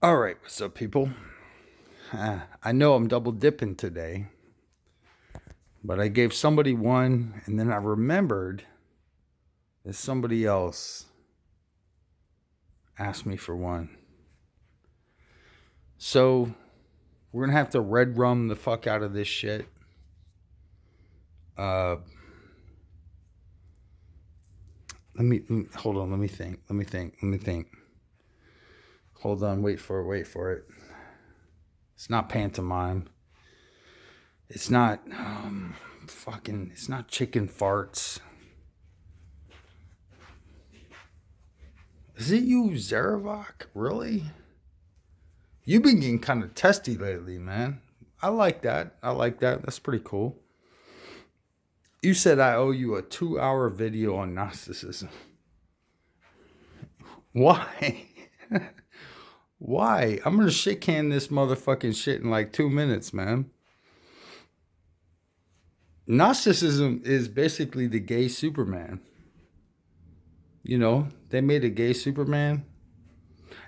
All right, what's up, people? I know I'm double dipping today, but I gave somebody one, and then I remembered that somebody else asked me for one. So we're gonna have to red rum the fuck out of this shit. Uh, hold on. Let me think. Hold on. Wait for it. It's not pantomime. It's not It's not chicken farts. Is it you, Zarevok? Really? You've been getting kind of testy lately, man. I like that. That's pretty cool. You said I owe you a 2-hour video on Gnosticism. Why? Why? I'm gonna shit can this motherfucking shit in like 2 minutes, man. Gnosticism is basically the gay Superman. You know, they made a gay Superman.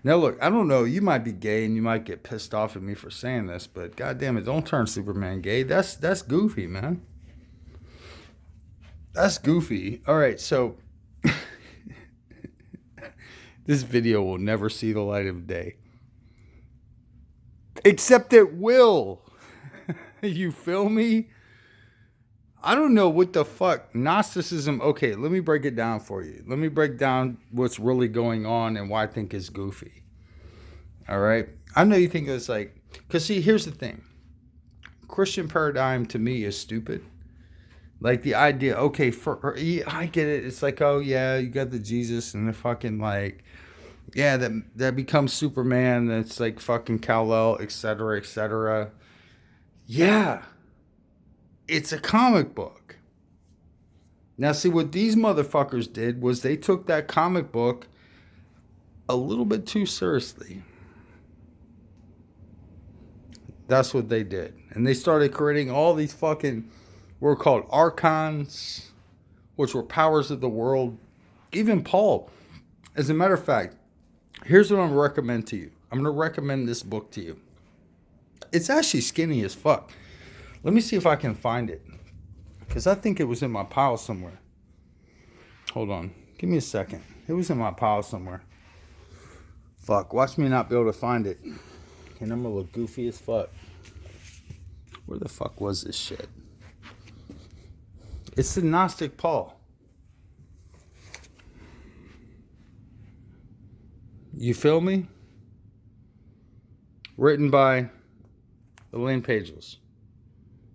Now look, I don't know, you might be gay and you might get pissed off at me for saying this, but goddamn it, don't turn Superman gay. That's goofy, man. That's goofy. All right, so this video will never see the light of day. Except it will. You feel me? I don't know what the fuck. Gnosticism, okay, let me break it down for you. Let me break down what's really going on and why I think it's goofy. All right? I know you think it's like, because see, here's the thing. Christian paradigm to me is stupid. Like the idea, okay, I get it. It's like, oh yeah, you got the Jesus and the fucking like, yeah, that becomes Superman. That's like fucking Kal-El, etc., etc. Yeah, it's a comic book. Now, see what these motherfuckers did was they took that comic book a little bit too seriously. That's what they did, and they started creating all these fucking were called Archons, which were powers of the world. Even Paul. As a matter of fact, here's what I'm going to recommend to you. I'm going to recommend this book to you. It's actually skinny as fuck. Let me see if I can find it. Because I think it was in my pile somewhere. Hold on. Give me a second. It was in my pile somewhere. Fuck. Watch me not be able to find it. And I'm going to look goofy as fuck. Where the fuck was this shit? It's the Gnostic Paul. You feel me? Written by Elaine Pages.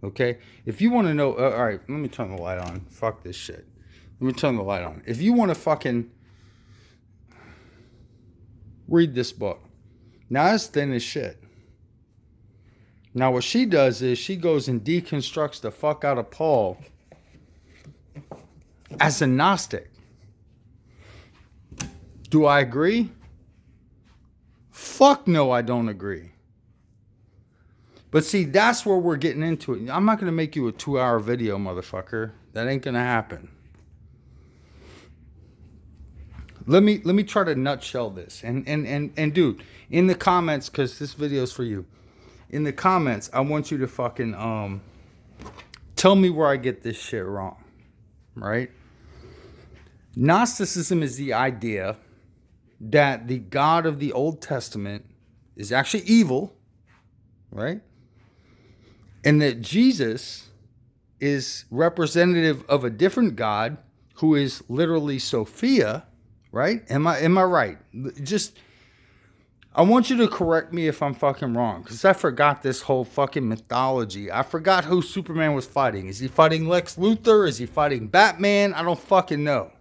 Okay? If you want to know... all right, let me turn the light on. Fuck this shit. Let me turn the light on. If you want to fucking read this book. Now, it's thin as shit. Now, what she does is she goes and deconstructs the fuck out of Paul as a Gnostic. Do I agree? Fuck no, I don't agree. But see, that's where we're getting into it. I'm not going to make you a 2-hour video, motherfucker. That ain't going to happen. Let me try to nutshell this. And dude, in the comments, because this video is for you. In the comments, I want you to fucking tell me where I get this shit wrong. Right? Gnosticism is the idea that the God of the Old Testament is actually evil, right? And that Jesus is representative of a different God who is literally Sophia, right? Am I right? Just, I want you to correct me if I'm fucking wrong, because I forgot this whole fucking mythology. I forgot who Superman was fighting. Is he fighting Lex Luthor? Is he fighting Batman? I don't fucking know.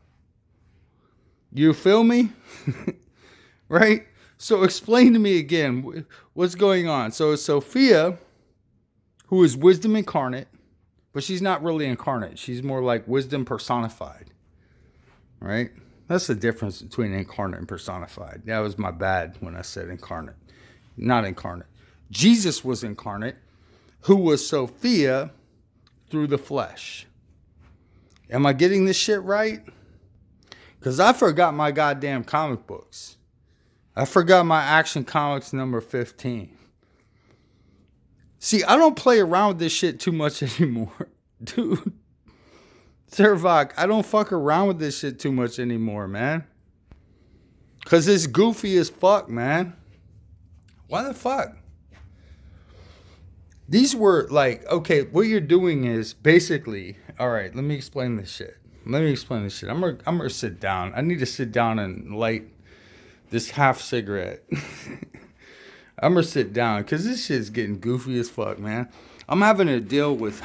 You feel me? Right? So explain to me again what's going on. So it's Sophia, who is wisdom incarnate, but she's not really incarnate. She's more like wisdom personified. Right? That's the difference between incarnate and personified. That was my bad when I said incarnate. Not incarnate. Jesus was incarnate, who was Sophia through the flesh. Am I getting this shit right? Because I forgot my goddamn comic books. I forgot my Action Comics number 15. See, I don't play around with this shit too much anymore. Dude. Servok, I don't fuck around with this shit too much anymore, man. Because it's goofy as fuck, man. Why the fuck? These were like, okay, what you're doing is basically, all right, let me explain this shit. I'm gonna sit down. I need to sit down and light this half cigarette. I'm gonna sit down because this shit's getting goofy as fuck, man. I'm having to deal with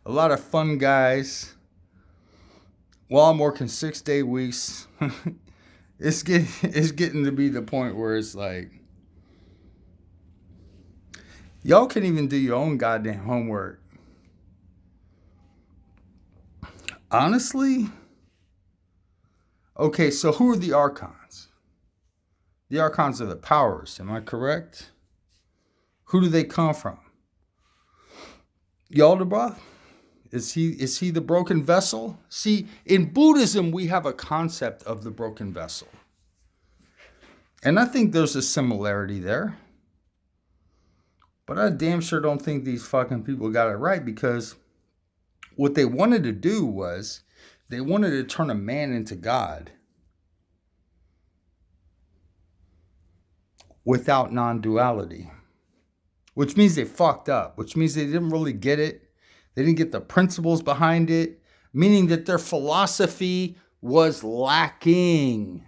a lot of fun guys while I'm working 6-day weeks. It's getting to be the point where it's like, y'all can't even do your own goddamn homework. Honestly? Okay, so who are the Archons? The Archons are the powers, am I correct? Who do they come from? Yaldabaoth? Is he the broken vessel? See, in Buddhism, we have a concept of the broken vessel. And I think there's a similarity there. But I damn sure don't think these fucking people got it right, because what they wanted to do was they wanted to turn a man into God without non-duality, which means they fucked up, which means they didn't really get it. They didn't get the principles behind it, meaning that their philosophy was lacking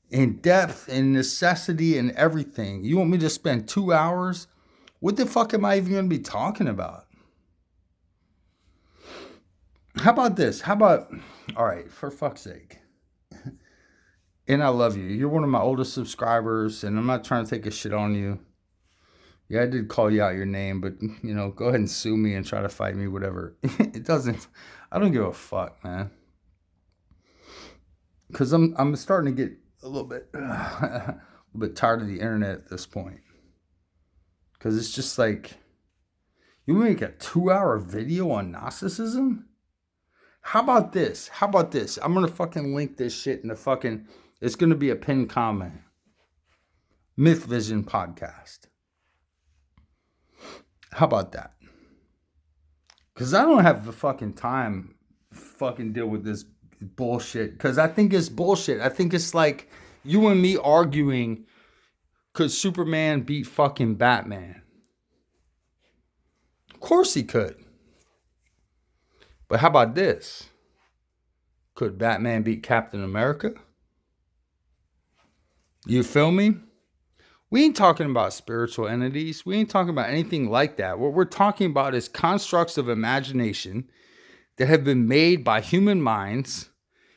in depth and necessity and everything. You want me to spend 2 hours? What the fuck am I even going to be talking about? How about this? All right, for fuck's sake. And I love you. You're one of my oldest subscribers, and I'm not trying to take a shit on you. Yeah, I did call you out your name, but, go ahead and sue me and try to fight me, whatever. I don't give a fuck, man. Because I'm starting to get a little bit tired of the internet at this point. Because it's just like, you make a 2-hour video on Gnosticism? How about this? I'm going to fucking link this shit in the fucking, it's going to be a pinned comment. Myth Vision podcast. How about that? Because I don't have the fucking time to fucking deal with this bullshit. Because I think it's bullshit. I think it's like you and me arguing could Superman beat fucking Batman? Of course he could. But how about this? Could Batman beat Captain America? You feel me? We ain't talking about spiritual entities. We ain't talking about anything like that. What we're talking about is constructs of imagination that have been made by human minds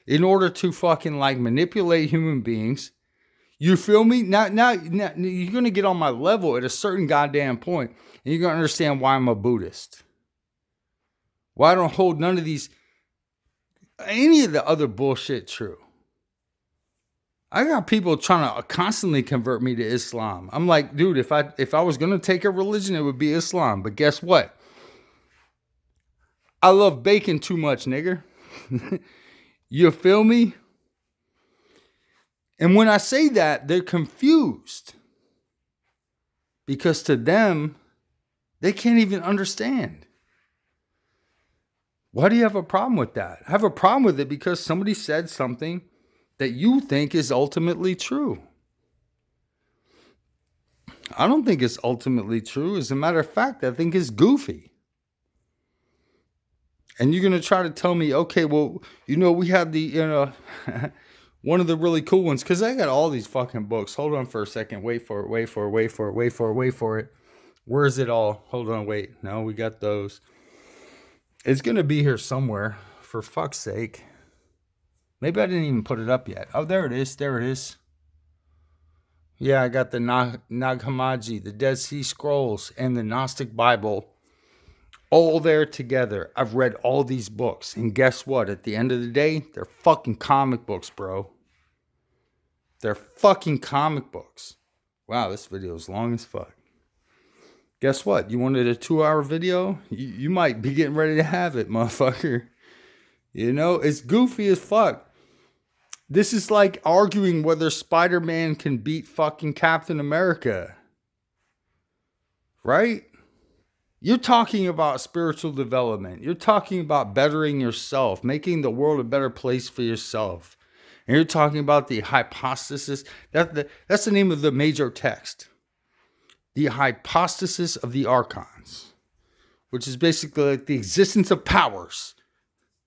in order to fucking like manipulate human beings. You feel me? Now you're going to get on my level at a certain goddamn point, and you're going to understand why I'm a Buddhist. Why I don't hold none of any of the other bullshit true. I got people trying to constantly convert me to Islam. I'm like, dude, if I was going to take a religion, it would be Islam. But guess what? I love bacon too much, nigger. You feel me? And when I say that, they're confused. Because to them, they can't even understand. Why do you have a problem with that? I have a problem with it because somebody said something that you think is ultimately true. I don't think it's ultimately true. As a matter of fact, I think it's goofy. And you're going to try to tell me, okay, well, we had the, one of the really cool ones, because I got all these fucking books. Hold on for a second. Wait for it. Where is it all? Hold on, wait. No, we got those. It's going to be here somewhere, for fuck's sake. Maybe I didn't even put it up yet. Oh, there it is. Yeah, I got the Nag Hammadi, the Dead Sea Scrolls, and the Gnostic Bible all there together. I've read all these books. And guess what? At the end of the day, they're fucking comic books, bro. They're fucking comic books. Wow, this video is long as fuck. Guess what? You wanted a 2-hour video? You might be getting ready to have it, motherfucker. It's goofy as fuck. This is like arguing whether Spider-Man can beat fucking Captain America. Right? You're talking about spiritual development. You're talking about bettering yourself, making the world a better place for yourself. And you're talking about the hypostasis. That's the name of the major text. The hypostasis of the Archons, which is basically like the existence of powers.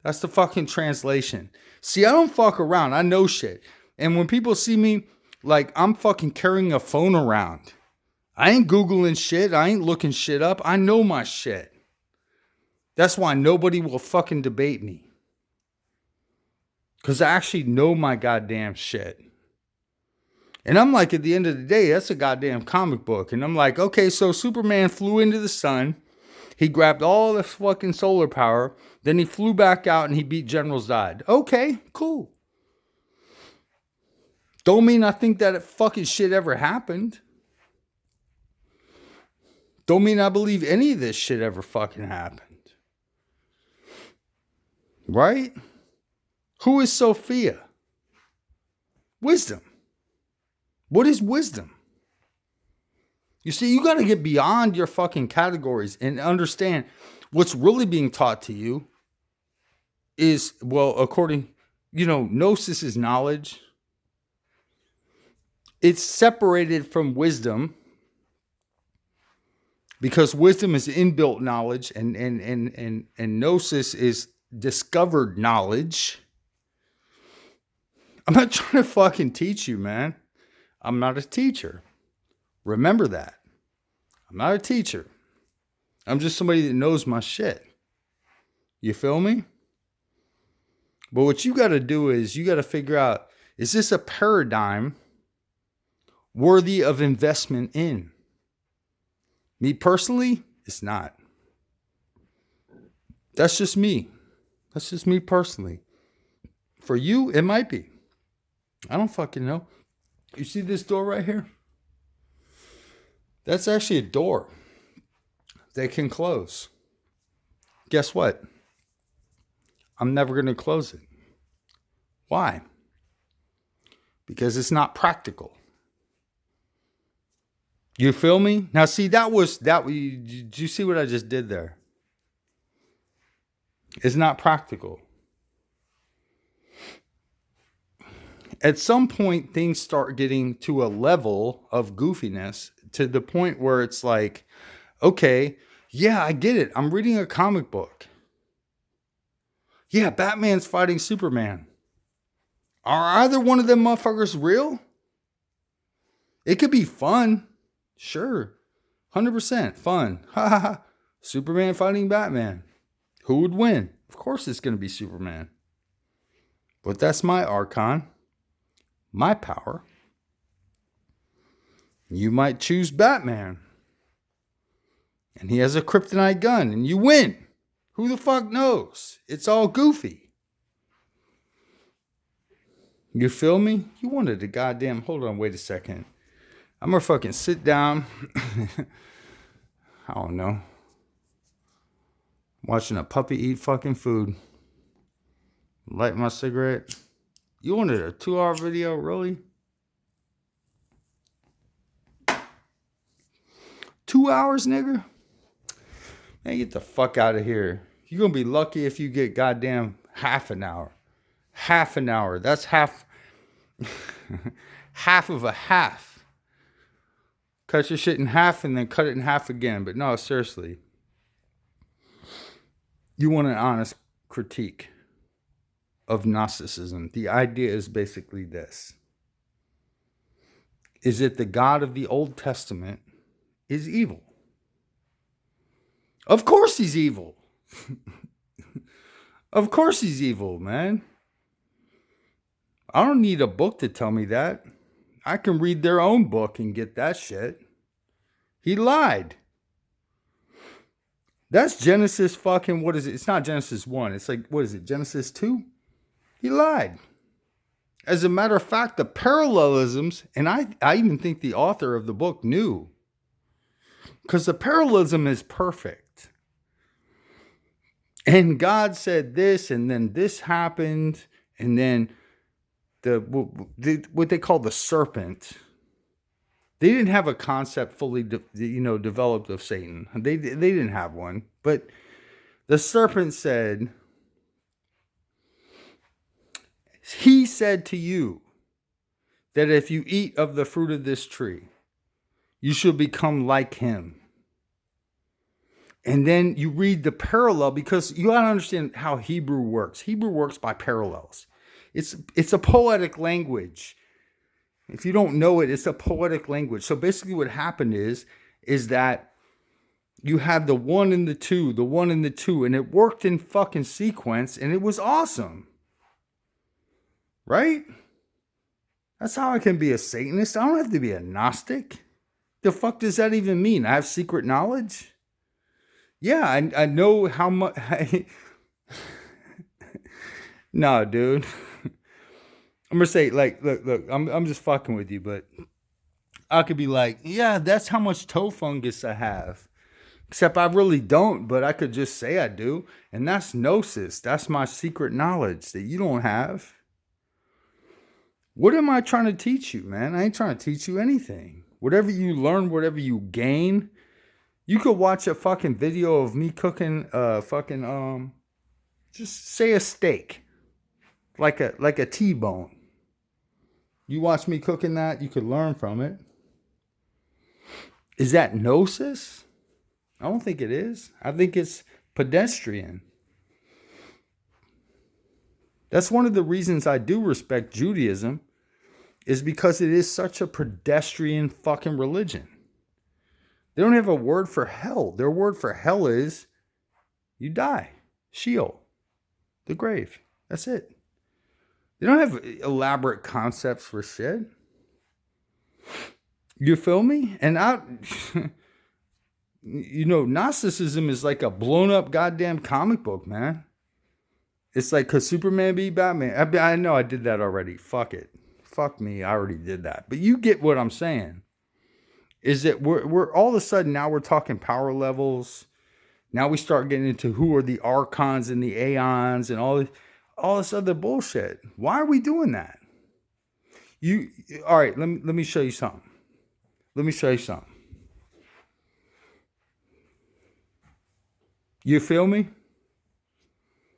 That's the fucking translation. See, I don't fuck around. I know shit. And when people see me, like, I'm fucking carrying a phone around. I ain't Googling shit. I ain't looking shit up. I know my shit. That's why nobody will fucking debate me. Because I actually know my goddamn shit. And I'm like, at the end of the day, that's a goddamn comic book. And I'm like, okay, so Superman flew into the sun. He grabbed all the fucking solar power. Then he flew back out and he beat General Zod. Okay, cool. Don't mean I think that fucking shit ever happened. Don't mean I believe any of this shit ever fucking happened. Right? Who is Sophia? Wisdom. What is wisdom? You see, you got to get beyond your fucking categories and understand what's really being taught to you is, well, according, Gnosis is knowledge. It's separated from wisdom because wisdom is inbuilt knowledge and Gnosis is discovered knowledge. I'm not trying to fucking teach you, man. I'm not a teacher. Remember that. I'm not a teacher. I'm just somebody that knows my shit. You feel me? But what you got to do is you got to figure out, is this a paradigm worthy of investment in? Me personally, it's not. That's just me. That's just me personally. For you, it might be. I don't fucking know. You see this door right here? That's actually a door. They can close. Guess what? I'm never going to close it. Why? Because it's not practical. You feel me? Now see, did you see what I just did there? It's not practical. At some point, things start getting to a level of goofiness to the point where it's like, okay, yeah, I get it. I'm reading a comic book. Yeah, Batman's fighting Superman. Are either one of them motherfuckers real? It could be fun. Sure. 100% fun. Ha ha ha. Superman fighting Batman. Who would win? Of course it's going to be Superman. But that's my Archon. My power. You might choose Batman. And he has a kryptonite gun and you win. Who the fuck knows? It's all goofy. You feel me? You wanted a goddamn... Hold on, wait a second. I'm gonna fucking sit down. I don't know. Watching a puppy eat fucking food. Light my cigarette. You wanted a 2-hour video, really? 2 hours, nigga? Man, get the fuck out of here. You're gonna be lucky if you get goddamn half an hour. Half an hour. That's half half of a half. Cut your shit in half and then cut it in half again. But no, seriously. You want an honest critique of Gnosticism. The idea is basically this. Is that the God of the Old Testament is evil? Of course he's evil. Of course he's evil, man. I don't need a book to tell me that. I can read their own book and get that shit. He lied. That's Genesis fucking, what is it? It's not Genesis 1. It's like, what is it? Genesis 2? He lied. As a matter of fact, the parallelisms, and I even think the author of the book knew. Because the parallelism is perfect. And God said this, and then this happened, and then what they call the serpent. They didn't have a concept fully developed of Satan. They didn't have one. But the serpent said, he said to you that if you eat of the fruit of this tree, you shall become like him. And then you read the parallel, because you got to understand how Hebrew works. Hebrew works by parallels. It's a poetic language. If you don't know it, it's a poetic language. So basically what happened is that you had the 1 and the 2, the 1 and the 2, and it worked in fucking sequence, and it was awesome. Right? That's how I can be a Satanist. I don't have to be a Gnostic. The fuck does that even mean? I have secret knowledge? Yeah, I know how much. No, dude. I'm gonna say, like, look, I'm just fucking with you, but I could be like, yeah, that's how much toe fungus I have. Except I really don't, but I could just say I do. And that's gnosis. That's my secret knowledge that you don't have. What am I trying to teach you, man? I ain't trying to teach you anything. Whatever you learn, whatever you gain, you could watch a fucking video of me cooking just say a steak. Like a T-bone. You watch me cooking that, you could learn from it. Is that gnosis? I don't think it is. I think it's pedestrian. That's one of the reasons I do respect Judaism, is because it is such a pedestrian fucking religion. They don't have a word for hell. Their word for hell is you die. Sheol. The grave. That's it. They don't have elaborate concepts for shit. You feel me? And Gnosticism is like a blown up goddamn comic book, man. It's like, could Superman be Batman? I know I did that already. Fuck it. Fuck me. I already did that. But you get what I'm saying. Is that we're all of a sudden now we're talking power levels. Now we start getting into who are the Archons and the Aeons and all this other bullshit. Why are we doing that? All right, let me show you something. You feel me?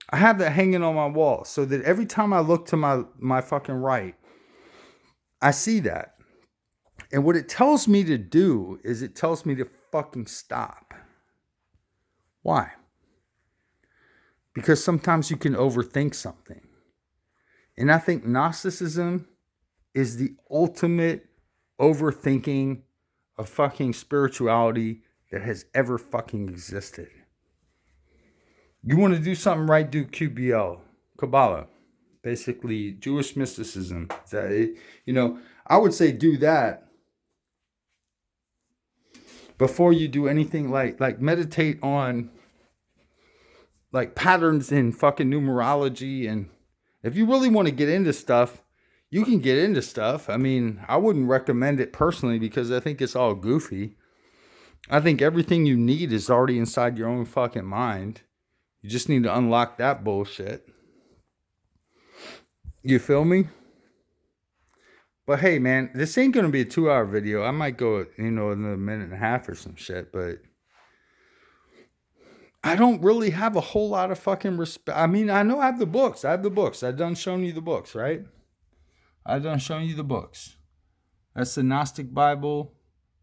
I have that hanging on my wall so that every time I look to my fucking right, I see that. And what it tells me to do is it tells me to fucking stop. Why? Because sometimes you can overthink something. And I think Gnosticism is the ultimate overthinking of fucking spirituality that has ever fucking existed. You want to do something right, do QBL, Kabbalah, basically Jewish mysticism. I would say do that before you do anything like meditate on like patterns in fucking numerology. And if you really want to get into stuff, you can get into stuff. I mean, I wouldn't recommend it personally because I think it's all goofy. I think everything you need is already inside your own fucking mind. You just need to unlock that bullshit. You feel me? But hey, man, this ain't going to be a 2-hour video. I might go, another minute and a half or some shit, but I don't really have a whole lot of fucking respect. I mean, I know I have the books. I've done shown you the books, right? I've done shown you the books. That's the Gnostic Bible.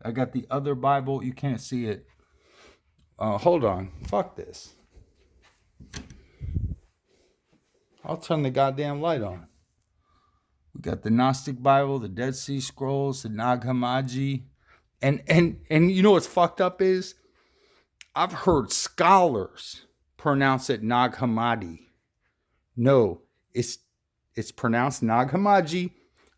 I got the other Bible. You can't see it. Hold on. Fuck this. I'll turn the goddamn light on. We got the Gnostic Bible, the Dead Sea Scrolls, the Nag Hammadi. And you know what's fucked up is? I've heard scholars pronounce it Nag Hammadi. No, it's pronounced Nag Hammadi.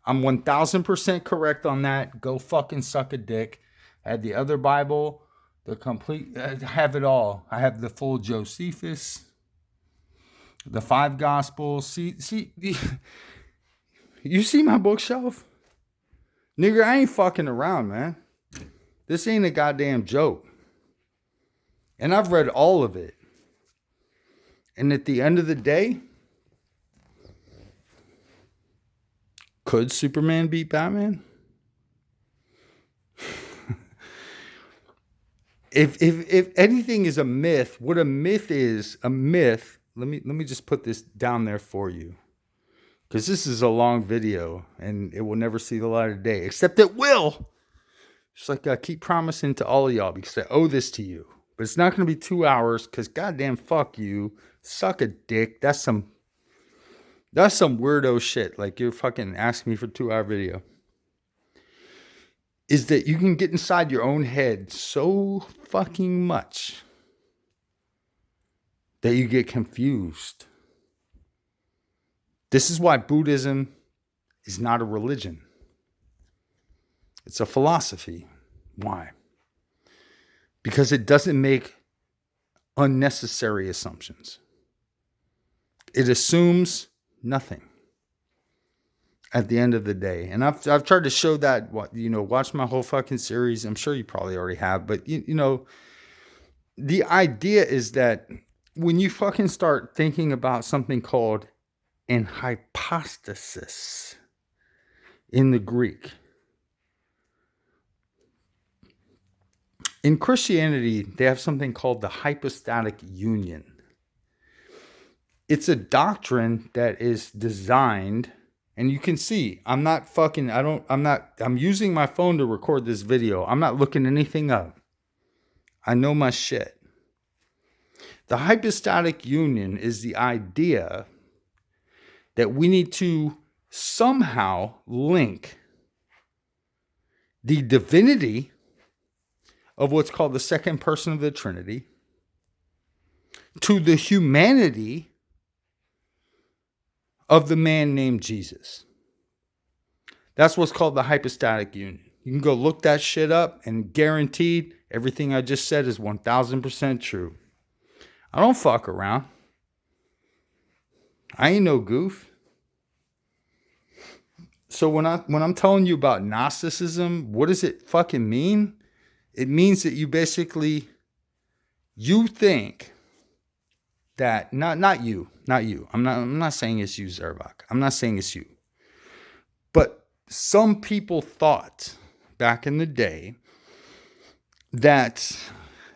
I'm 1000% correct on that. Go fucking suck a dick. I had the other Bible, the complete, I have it all. I have the full Josephus, the 5 Gospels. See, you see my bookshelf? Nigga, I ain't fucking around, man. This ain't a goddamn joke. And I've read all of it. And at the end of the day, Could Superman beat Batman? If anything is a myth, what a myth is, let me just put this down there for you. Because this is a long video and it will never see the light of day. Except it will. Just like I keep promising to all of y'all because I owe this to you. But it's not going to be 2 hours because goddamn fuck you. Suck a dick. That's some weirdo shit. Like you're fucking asking me for a 2-hour video. Is that you can get inside your own head so fucking much that you get confused. This is why Buddhism is not a religion. It's a philosophy. Why? Because it doesn't make unnecessary assumptions. It assumes nothing at the end of the day. And I've tried to show that, watch my whole fucking series. I'm sure you probably already have. But, the idea is that when you fucking start thinking about something called an hypostasis in the Greek. In Christianity, they have something called the hypostatic union. It's a doctrine that is designed, and you can see, I'm using my phone to record this video. I'm not looking anything up. I know my shit. The hypostatic union is the idea that we need to somehow link the divinity of what's called the second person of the Trinity to the humanity of the man named Jesus. That's what's called the hypostatic union. You can go look that shit up and guaranteed everything I just said is 1000% true. I don't fuck around. I ain't no goof. So when I'm telling you about Gnosticism, what does it fucking mean? It means that you think that not you. I'm not saying it's you, Zervak. I'm not saying it's you. But some people thought back in the day that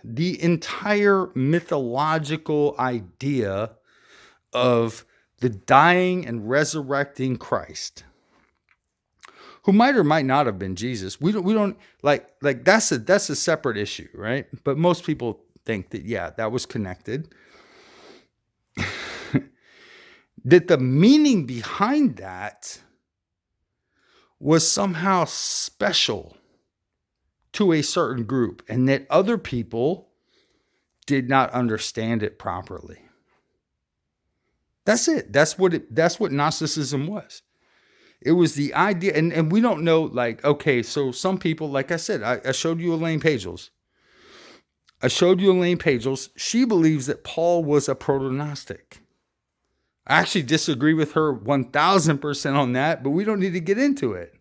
the entire mythological idea of the dying and resurrecting Christ, who might or might not have been Jesus. We don't like that's a separate issue, right? But most people think that, yeah, that was connected. That the meaning behind that was somehow special to a certain group and that other people did not understand it properly. That's it. That's what Gnosticism was. It was the idea, and we don't know, like, okay, so some people, like I said, I showed you Elaine Pagels. She believes that Paul was a proto-Gnostic. I actually disagree with her 1000% on that, but we don't need to get into it.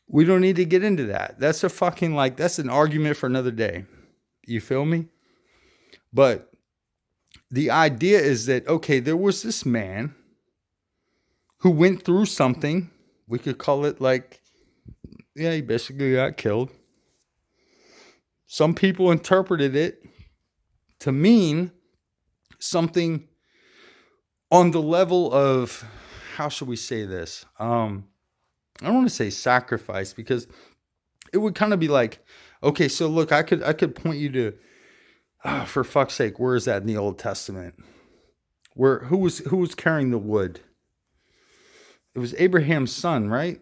We don't need to get into that. That's that's an argument for another day. You feel me? But the idea is that, okay, there was this man who went through something. We could call it he basically got killed. Some people interpreted it to mean something on the level of, how should we say this? I don't want to say sacrifice, because it would kind of be like, okay, so look, I could point you to, for fuck's sake, where is that in the Old Testament? Who was carrying the wood? It was Abraham's son, right?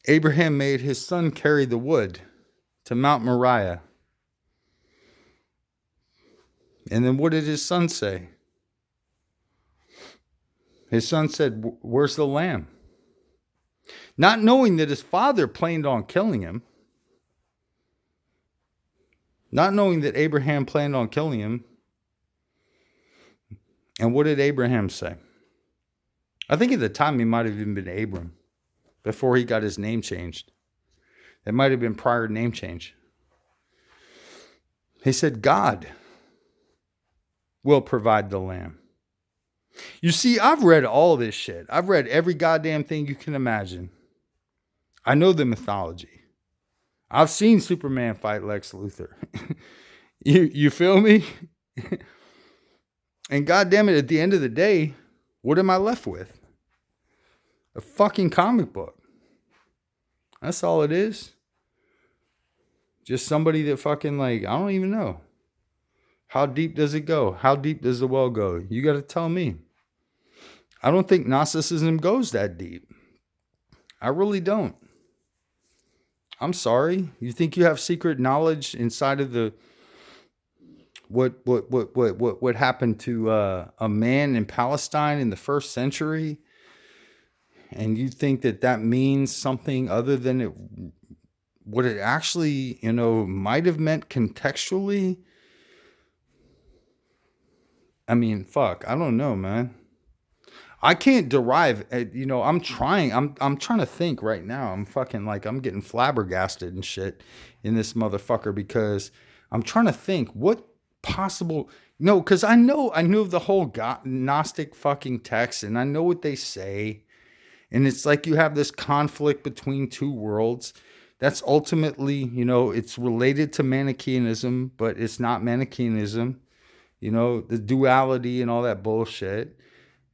Abraham made his son carry the wood to Mount Moriah. And then what did his son say? His son said, "Where's the lamb?" Not knowing that his father planned on killing him. Not knowing that Abraham planned on killing him. And what did Abraham say? I think at the time he might have even been Abram before he got his name changed. It might have been prior name change. He said, God will provide the lamb. You see, I've read all this shit. I've read every goddamn thing you can imagine. I know the mythology. I've seen Superman fight Lex Luthor. You feel me? And goddamn it, at the end of the day, what am I left with? A fucking comic book. That's all it is. Just somebody that fucking like, I don't even know. How deep does it go? How deep does the well go? You got to tell me. I don't think Gnosticism goes that deep. I really don't. I'm sorry. You think you have secret knowledge inside of the what happened to a man in Palestine in the 1st century, and you think that means something other than what it actually, might have meant contextually? I mean, fuck, I don't know, man. I can't derive, I'm trying to think right now. I'm fucking like, I'm getting flabbergasted and shit in this motherfucker because I'm trying to think what possible, no, because I know the whole Gnostic fucking text and I know what they say. And it's like you have this conflict between two worlds. That's ultimately, it's related to Manichaeanism, but it's not Manichaeanism. The duality and all that bullshit.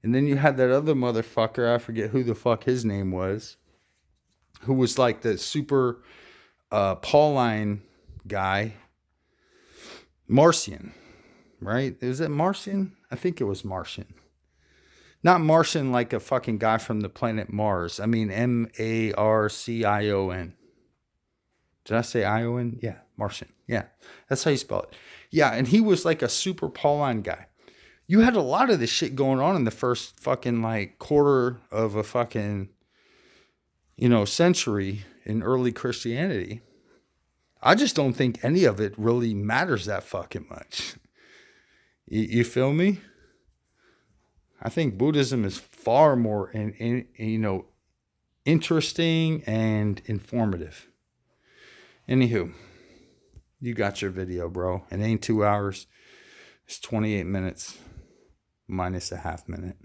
And then you had that other motherfucker, I forget who the fuck his name was, who was like the super Pauline guy. Marcion, right? Is it Marcion? I think it was Marcion. Not Martian like a fucking guy from the planet Mars. I mean Marcion. Did I say Ion? Yeah, Martian. Yeah, that's how you spell it. Yeah, and he was like a super Pauline guy. You had a lot of this shit going on in the first fucking like quarter of a fucking, century in early Christianity. I just don't think any of it really matters that fucking much. You feel me? I think Buddhism is far more, interesting and informative. Anywho, you got your video, bro. It ain't 2 hours. It's 28 minutes minus a half minute.